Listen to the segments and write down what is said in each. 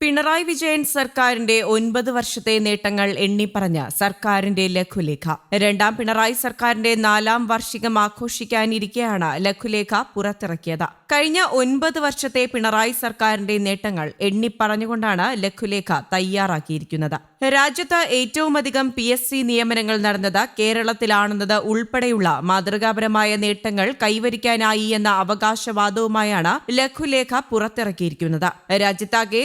പിണറായി വിജയൻ സർക്കാരിന്റെ 9 വർഷത്തെ നേട്ടങ്ങൾ എണ്ണിപ്പറഞ്ഞ സർക്കാരിന്റെ ലഘുലേഖ. രണ്ടാം പിണറായി സർക്കാരിന്റെ 4ാം വാർഷികം ആഘോഷിക്കാനിരിക്കെയാണ് ലഘുലേഖ പുറത്തിറക്കിയത്. കഴിഞ്ഞ 9 വർഷത്തെ പിണറായി സർക്കാരിന്റെ നേട്ടങ്ങൾ എണ്ണിപ്പറഞ്ഞുകൊണ്ടാണ് ലഘുലേഖ തയ്യാറാക്കിയിരിക്കുന്നത്. രാജ്യത്ത് ഏറ്റവുമധികം PSC നിയമനങ്ങൾ നടന്നത് കേരളത്തിലാണെന്നത് ഉൾപ്പെടെയുള്ള മാതൃകാപരമായ നേട്ടങ്ങൾ കൈവരിക്കാനായി എന്ന അവകാശവാദവുമായാണ് ലഘുലേഖ പുറത്തിറക്കിയിരിക്കുന്നത്. രാജ്യത്താകെ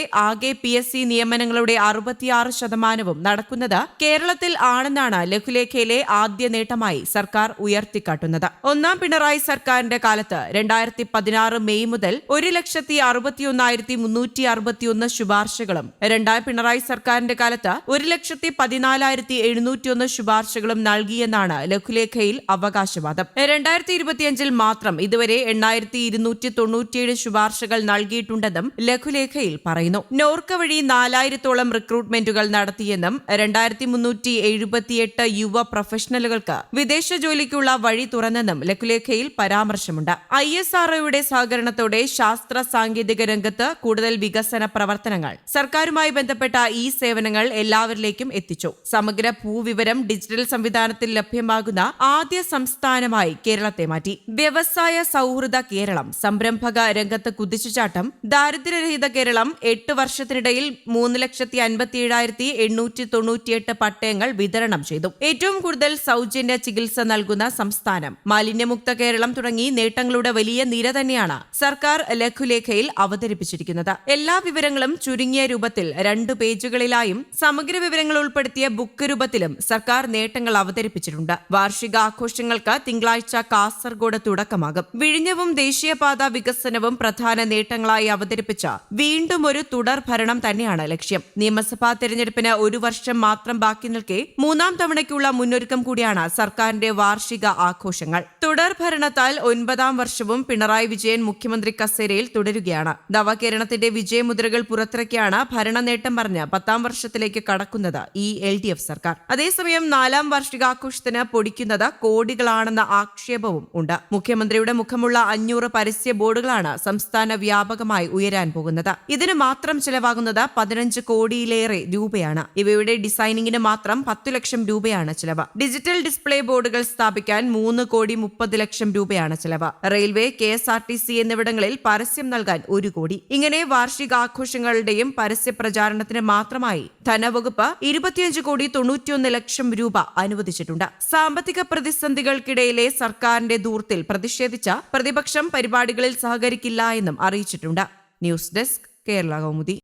PSC നിയമനങ്ങളുടെ 66% നടക്കുന്നത് കേരളത്തിൽ ആണെന്നാണ് ലഘുലേഖയിലെ ആദ്യ നേട്ടമായി സർക്കാർ ഉയർത്തിക്കാട്ടുന്നത്. ഒന്നാം പിണറായി സർക്കാരിന്റെ കാലത്ത് 2016 മെയ് മുതൽ 1,61,361 ശുപാർശകളും രണ്ടാം പിണറായി സർക്കാരിന്റെ കാലത്ത് 1,14,701 ശുപാർശകളും നൽകിയെന്നാണ് ലഘുലേഖയിൽ അവകാശവാദം. 2025 മാത്രം ഇതുവരെ 8,297 ശുപാർശകൾ നൽകിയിട്ടുണ്ടെന്നും ലഘുലേഖയിൽ പറയുന്നു. നോർക്ക വഴി 4,000-ഓളം റിക്രൂട്ട്മെന്റുകൾ നടത്തിയെന്നും 2,378 യുവ പ്രൊഫഷണലുകൾക്ക് വിദേശ ജോലിക്കുള്ള വഴി തുറന്നെന്നും ലഘുലേഖയിൽ പരാമർശമുണ്ട്. ISROയുടെ സഹകരണത്തോടെ ശാസ്ത്ര സാങ്കേതിക രംഗത്ത് കൂടുതൽ വികസന പ്രവർത്തനങ്ങൾ, സർക്കാരുമായി ബന്ധപ്പെട്ട ഈ സേവനങ്ങൾ എല്ലാവരിലേക്കും എത്തിച്ചു. സമഗ്ര ഭൂവിവരം ഡിജിറ്റൽ സംവിധാനത്തിൽ ലഭ്യമാകുന്ന ആദ്യ സംസ്ഥാനമായി കേരളത്തെ മാറ്റി. വ്യവസായ സൗഹൃദ കേരളം, സംരംഭക രംഗത്ത് കുതിച്ചുചാട്ടം, ദാരിദ്ര്യരഹിത കേരളം, 8 വർഷത്തിനിടയിൽ 3,57,898 പട്ടയങ്ങൾ വിതരണം ചെയ്തു. ഏറ്റവും കൂടുതൽ സൗജന്യ ചികിത്സ നൽകുന്ന സംസ്ഥാനം, മാലിന്യമുക്ത കേരളം തുടങ്ങി നേട്ടങ്ങളുടെ വലിയ നിര തന്നെയാണ് സർക്കാർ ലഘുലേഖയിൽ അവതരിപ്പിച്ചിരിക്കുന്നത്. എല്ലാ വിവരങ്ങളും ചുരുങ്ങിയ രൂപത്തിൽ 2 പേജുകളിലായും സമഗ്ര വിവരങ്ങൾ ഉൾപ്പെടുത്തിയ ബുക്ക് രൂപത്തിലും സർക്കാർ നേട്ടങ്ങൾ അവതരിപ്പിച്ചിട്ടുണ്ട്. വാർഷികാഘോഷങ്ങൾക്ക് തിങ്കളാഴ്ച കാസർഗോഡ് തുടക്കമാകും. വിഴിഞ്ഞവും ദേശീയപാത വികസനവും പ്രധാന നേട്ടങ്ങളായി അവതരിപ്പിച്ച വീണ്ടും ഒരു തുടർ ഭരണം തന്നെയാണ് ലക്ഷ്യം. നിയമസഭാ തെരഞ്ഞെടുപ്പിന് 1 വർഷം മാത്രം ബാക്കി നിൽക്കെ 3ാം തവണയ്ക്കുള്ള മുന്നൊരുക്കം കൂടിയാണ് സർക്കാരിന്റെ വാർഷിക ആഘോഷങ്ങൾ. തുടർ ഭരണത്താൽ 9ാം വർഷവും പിണറായി വിജയൻ മുഖ്യമന്ത്രി കസേരയിൽ തുടരുകയാണ്. നവകേരളത്തിന്റെ വിജയമുദ്രകൾ പുറത്തിറക്കിയാണ് ഭരണ നേട്ടം പറഞ്ഞ് 10ാം വർഷത്തിലേക്ക് കടക്കുന്നത് ഈ LDF സർക്കാർ. അതേസമയം 4ാം വാർഷികാഘോഷത്തിന് പൊടിക്കുന്നത് കോടികളാണെന്ന ആക്ഷേപവും ഉണ്ട്. മുഖ്യമന്ത്രിയുടെ മുഖമുള്ള 500 പരസ്യ ബോർഡുകളാണ് സംസ്ഥാന വ്യാപകമായി ഉയരാൻ പോകുന്നത്. ഇതിന് മാത്രം ചെലവാകുന്നത് 15 കോടിയിലേറെ രൂപയാണ്. ഇവയുടെ ഡിസൈനിങ്ങിന് മാത്രം 10 ലക്ഷം രൂപയാണ് ചെലവ്. ഡിജിറ്റൽ ഡിസ്പ്ലേ ബോർഡുകൾ സ്ഥാപിക്കാൻ 3,30,00,000 രൂപയാണ് ചെലവ്. റെയിൽവേ, KSRTC എന്നിവിടങ്ങളിൽ പരസ്യം നൽകാൻ 1 കോടി. ഇങ്ങനെ വാർഷികാഘോഷങ്ങളുടെയും പരസ്യ പ്രചാരണത്തിന് മാത്രമായി ധനവകുപ്പ് 25,91,00,000 രൂപ അനുവദിച്ചിട്ടുണ്ട്. സാമ്പത്തിക പ്രതിസന്ധികൾക്കിടയിലെ സർക്കാരിന്റെ ധൂർത്തിൽ പ്രതിഷേധിച്ച പ്രതിപക്ഷം പരിപാടികളിൽ സഹകരിക്കില്ല എന്നും അറിയിച്ചിട്ടുണ്ട്. News desk, Kerala Kaumudi.